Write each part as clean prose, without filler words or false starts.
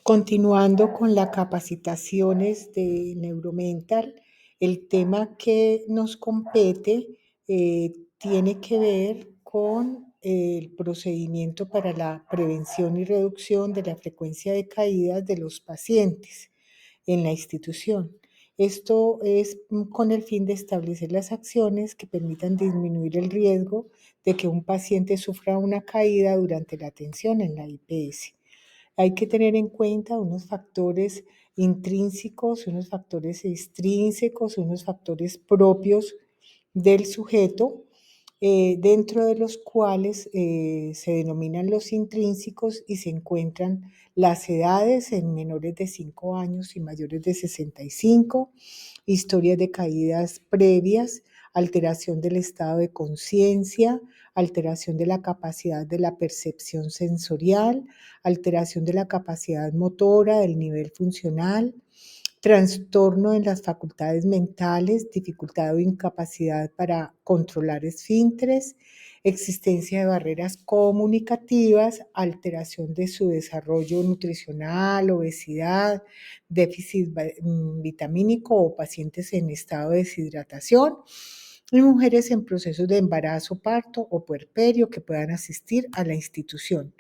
Continuando con las capacitaciones de Neuromental, el tema que nos compete tiene que ver con el procedimiento para la prevención y reducción de la frecuencia de caídas de los pacientes en la institución. Esto es con el fin de establecer las acciones que permitan disminuir el riesgo de que un paciente sufra una caída durante la atención en la IPS. Hay que tener en cuenta unos factores intrínsecos, unos factores extrínsecos, unos factores propios del sujeto, dentro de los cuales se denominan los intrínsecos y se encuentran las edades en menores de 5 años y mayores de 65, historias de caídas previas, alteración del estado de conciencia, alteración de la capacidad de la percepción sensorial, alteración de la capacidad motora, del nivel funcional, trastorno en las facultades mentales, dificultad o incapacidad para controlar esfínteres, existencia de barreras comunicativas, alteración de su desarrollo nutricional, obesidad, déficit vitamínico o pacientes en estado de deshidratación y mujeres en procesos de embarazo, parto o puerperio que puedan asistir a la institución.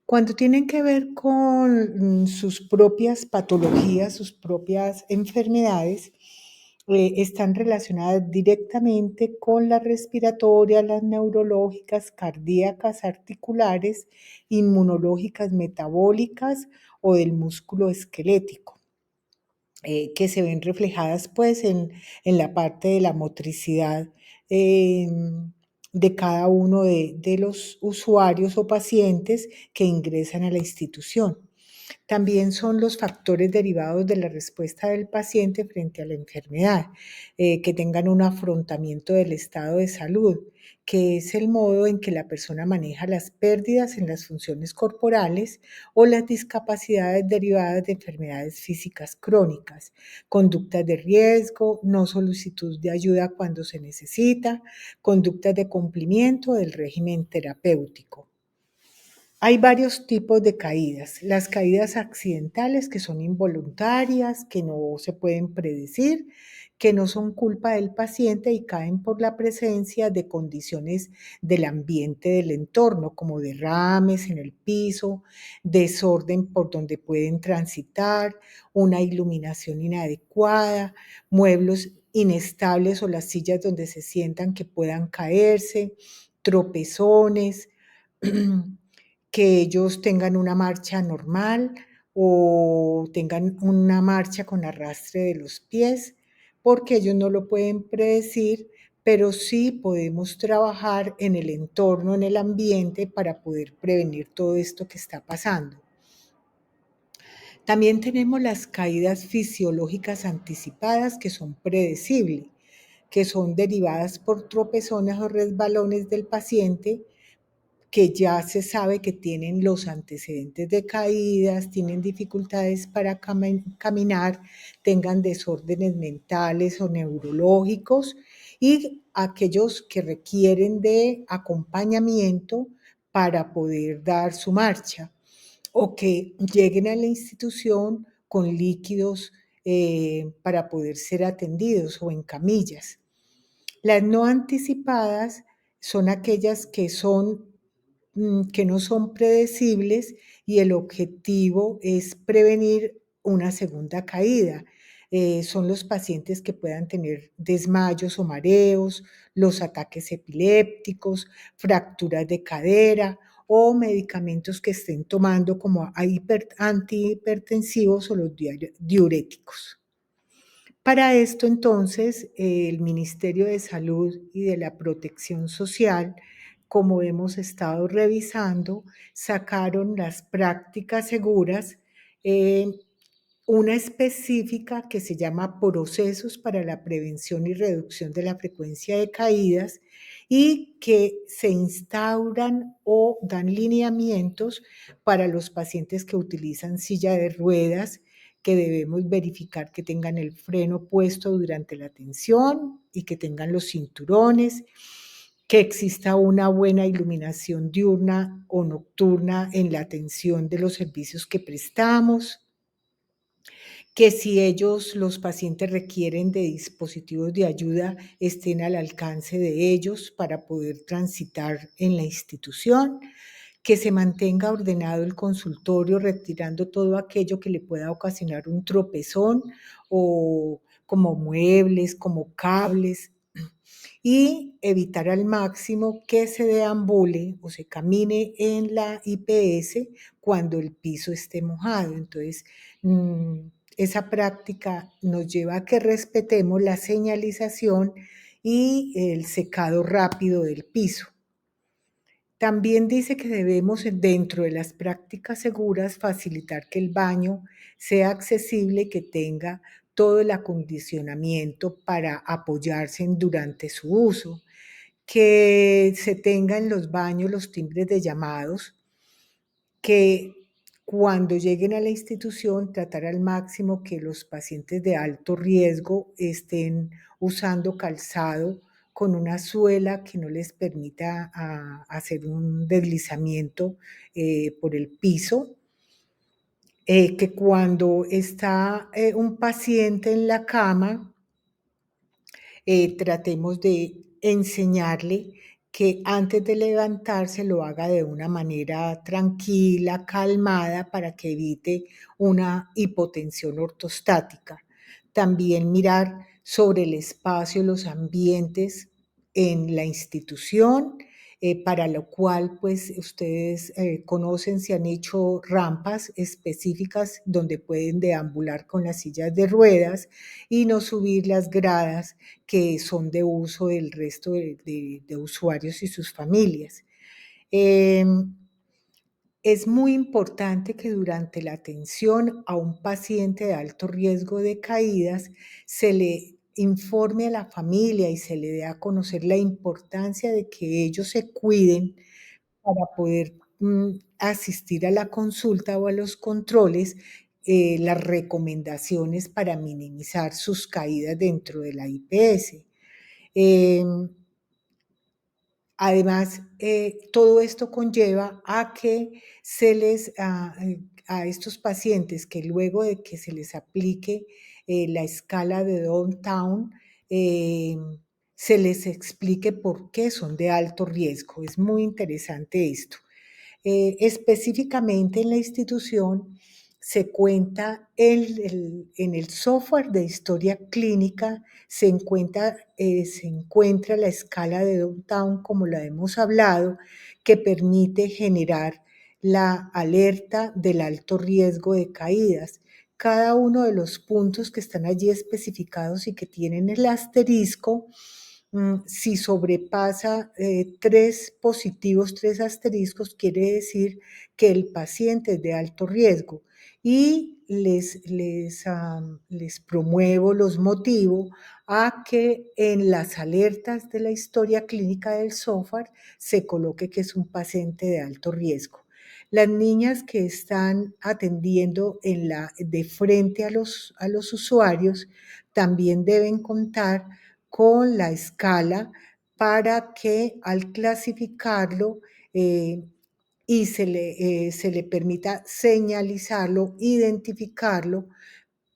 Cuando tienen que ver con sus propias patologías, sus propias enfermedades, están relacionadas directamente con las respiratorias, las neurológicas, cardíacas, articulares, inmunológicas, metabólicas o del músculo esquelético, que se ven reflejadas pues en la parte de la motricidad de cada uno de los usuarios o pacientes que ingresan a la institución. También son los factores derivados de la respuesta del paciente frente a la enfermedad, que tengan un afrontamiento del estado de salud, que es el modo en que la persona maneja las pérdidas en las funciones corporales o las discapacidades derivadas de enfermedades físicas crónicas, conductas de riesgo, no solicitud de ayuda cuando se necesita, conductas de cumplimiento del régimen terapéutico. Hay varios tipos de caídas. Las caídas accidentales, que son involuntarias, que no se pueden predecir, que no son culpa del paciente y caen por la presencia de condiciones del ambiente del entorno, como derrames en el piso, desorden por donde pueden transitar, una iluminación inadecuada, muebles inestables o las sillas donde se sientan que puedan caerse, tropezones, que ellos tengan una marcha normal o tengan una marcha con arrastre de los pies, porque ellos no lo pueden predecir, pero sí podemos trabajar en el entorno, en el ambiente, para poder prevenir todo esto que está pasando. También tenemos las caídas fisiológicas anticipadas, que son predecibles, que son derivadas por tropezones o resbalones del paciente, que ya se sabe que tienen los antecedentes de caídas, tienen dificultades para caminar, tengan desórdenes mentales o neurológicos, y aquellos que requieren de acompañamiento para poder dar su marcha, o que lleguen a la institución con líquidos para poder ser atendidos o en camillas. Las no anticipadas son aquellas que no son predecibles, y el objetivo es prevenir una segunda caída. Son los pacientes que puedan tener desmayos o mareos, los ataques epilépticos, fracturas de cadera o medicamentos que estén tomando como antihipertensivos o los diuréticos. Para esto, entonces, el Ministerio de Salud y de la Protección Social, como hemos estado revisando, sacaron las prácticas seguras, eh, una específica que se llama Procesos para la Prevención y Reducción de la Frecuencia de Caídas, y que se instauran o dan lineamientos para los pacientes que utilizan silla de ruedas, que debemos verificar que tengan el freno puesto durante la atención y que tengan los cinturones, que exista una buena iluminación diurna o nocturna en la atención de los servicios que prestamos, que si ellos, los pacientes, requieren de dispositivos de ayuda, estén al alcance de ellos para poder transitar en la institución, que se mantenga ordenado el consultorio, retirando todo aquello que le pueda ocasionar un tropezón o como muebles, como cables, y evitar al máximo que se deambule o se camine en la IPS cuando el piso esté mojado. Entonces, esa práctica nos lleva a que respetemos la señalización y el secado rápido del piso. También dice que debemos, dentro de las prácticas seguras, facilitar que el baño sea accesible, que tenga todo el acondicionamiento para apoyarse durante su uso, que se tenga en los baños los timbres de llamados, que cuando lleguen a la institución tratar al máximo que los pacientes de alto riesgo estén usando calzado con una suela que no les permita hacer un deslizamiento por el piso, que cuando está un paciente en la cama, tratemos de enseñarle que antes de levantarse lo haga de una manera tranquila, calmada, para que evite una hipotensión ortostática. También mirar sobre el espacio, los ambientes en la institución, para lo cual pues ustedes conocen, se han hecho rampas específicas donde pueden deambular con las sillas de ruedas y no subir las gradas que son de uso del resto de usuarios y sus familias. Es muy importante que durante la atención a un paciente de alto riesgo de caídas se le informe a la familia y se le dé a conocer la importancia de que ellos se cuiden para poder asistir a la consulta o a los controles, las recomendaciones para minimizar sus caídas dentro de la IPS. Además, todo esto conlleva a que a estos pacientes, que luego de que se les aplique la escala de Downtown, eh, se les explique por qué son de alto riesgo. Es muy interesante esto. Específicamente en la institución se cuenta en el software de historia clínica, se encuentra la escala de Downtown, como la hemos hablado, que permite generar la alerta del alto riesgo de caídas. Cada uno de los puntos que están allí especificados y que tienen el asterisco, si sobrepasa 3 positivos, 3 asteriscos, quiere decir que el paciente es de alto riesgo y les promuevo, los motivo a que en las alertas de la historia clínica del software se coloque que es un paciente de alto riesgo. Las niñas que están atendiendo de frente a los usuarios también deben contar con la escala para que al clasificarlo y se le permita señalizarlo, identificarlo,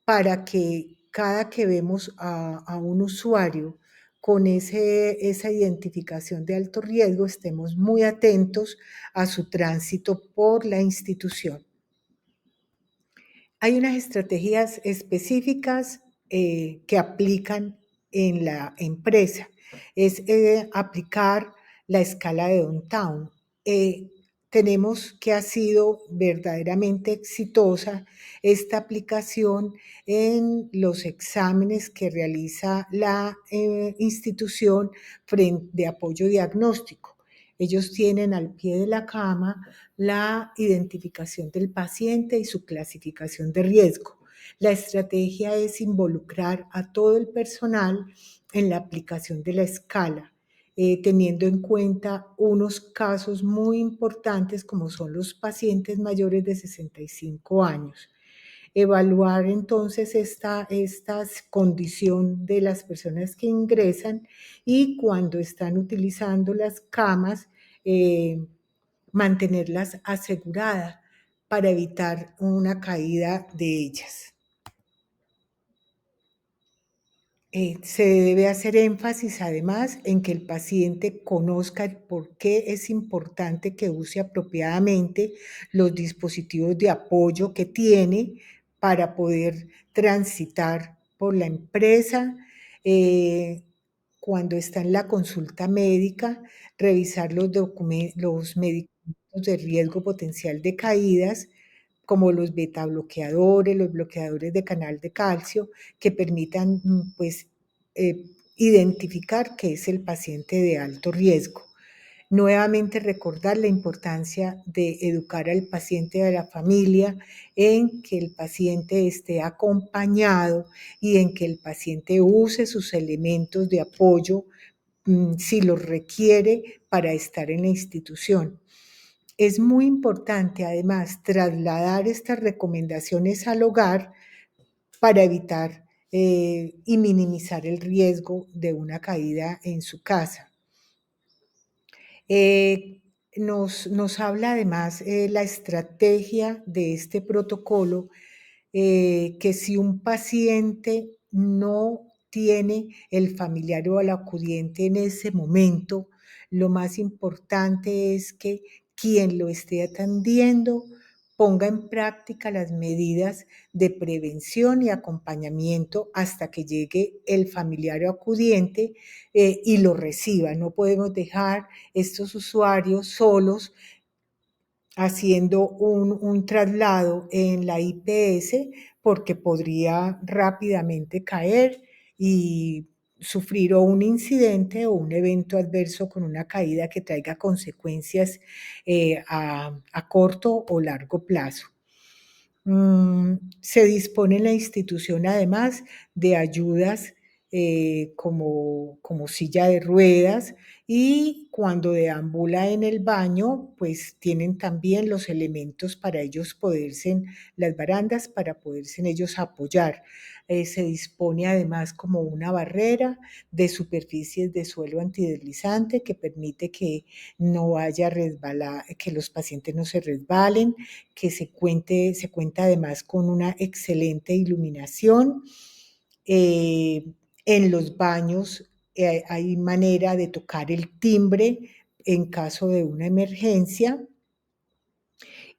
para que cada que vemos a un usuario con esa identificación de alto riesgo, estemos muy atentos a su tránsito por la institución. Hay unas estrategias específicas que aplican en la empresa. Es aplicar la escala de Downtown. Tenemos que ha sido verdaderamente exitosa esta aplicación en los exámenes que realiza la institución de apoyo diagnóstico. Ellos tienen al pie de la cama la identificación del paciente y su clasificación de riesgo. La estrategia es involucrar a todo el personal en la aplicación de la escala, teniendo en cuenta unos casos muy importantes como son los pacientes mayores de 65 años. evaluar entonces esta condición de las personas que ingresan y cuando están utilizando las camas, mantenerlas aseguradas para evitar una caída de ellas. Se debe hacer énfasis además en que el paciente conozca el por qué es importante que use apropiadamente los dispositivos de apoyo que tiene para poder transitar por la empresa. Cuando está en la consulta médica, revisar los medicamentos de riesgo potencial de caídas, como los betabloqueadores, los bloqueadores de canal de calcio, que permitan pues, identificar que es el paciente de alto riesgo. Nuevamente recordar la importancia de educar al paciente y a la familia en que el paciente esté acompañado y en que el paciente use sus elementos de apoyo si los requiere para estar en la institución. Es muy importante, además, trasladar estas recomendaciones al hogar para evitar y minimizar el riesgo de una caída en su casa. Nos habla además la estrategia de este protocolo, que si un paciente no tiene el familiar o el acudiente en ese momento, lo más importante es que quien lo esté atendiendo ponga en práctica las medidas de prevención y acompañamiento hasta que llegue el familiar o acudiente y lo reciba. No podemos dejar estos usuarios solos haciendo un traslado en la IPS porque podría rápidamente caer y sufrir o un incidente o un evento adverso con una caída que traiga consecuencias a corto o largo plazo. Se dispone en la institución además de ayudas como silla de ruedas y cuando deambula en el baño, pues tienen también los elementos para ellos poderse, las barandas para poderse en ellos apoyar. Se dispone además como una barrera de superficies de suelo antideslizante que permite que no haya que los pacientes no se resbalen, que se cuenta además con una excelente iluminación. En los baños hay manera de tocar el timbre en caso de una emergencia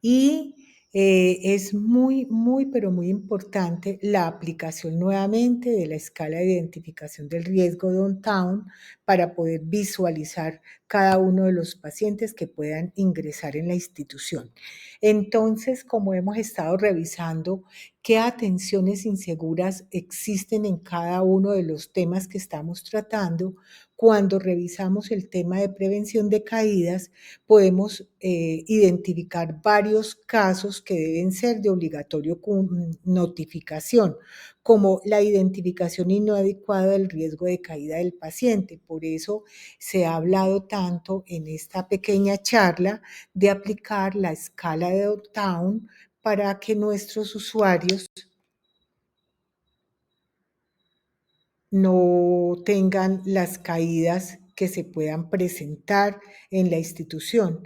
y es pero muy importante la aplicación nuevamente de la escala de identificación del riesgo Downtown para poder visualizar cada uno de los pacientes que puedan ingresar en la institución. Entonces, como hemos estado revisando qué atenciones inseguras existen en cada uno de los temas que estamos tratando, cuando revisamos el tema de prevención de caídas, podemos identificar varios casos que deben ser de obligatorio notificación, como la identificación inadecuada del riesgo de caída del paciente. Por eso se ha hablado tanto en esta pequeña charla de aplicar la escala de Downtown para que nuestros usuarios no tengan las caídas que se puedan presentar en la institución.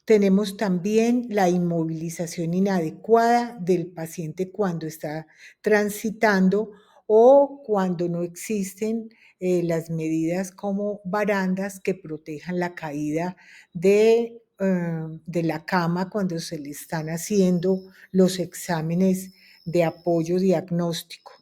Tenemos también la inmovilización inadecuada del paciente cuando está transitando o cuando no existen las medidas como barandas que protejan la caída de la cama cuando se le están haciendo los exámenes de apoyo diagnóstico.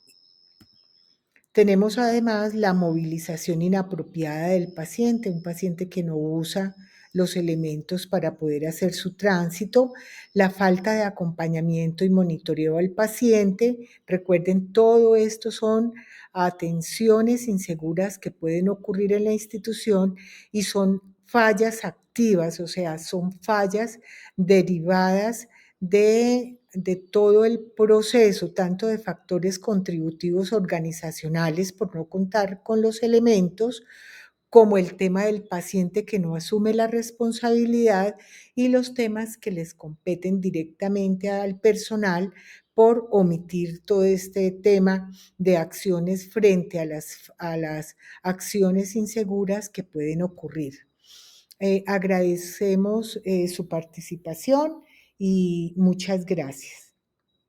Tenemos además la movilización inapropiada del paciente, un paciente que no usa los elementos para poder hacer su tránsito, la falta de acompañamiento y monitoreo al paciente. Recuerden, todo esto son atenciones inseguras que pueden ocurrir en la institución y son fallas activas, o sea, son fallas derivadas de todo el proceso, tanto de factores contributivos organizacionales por no contar con los elementos, como el tema del paciente que no asume la responsabilidad y los temas que les competen directamente al personal por omitir todo este tema de acciones frente a las acciones inseguras que pueden ocurrir. Agradecemos su participación y muchas gracias.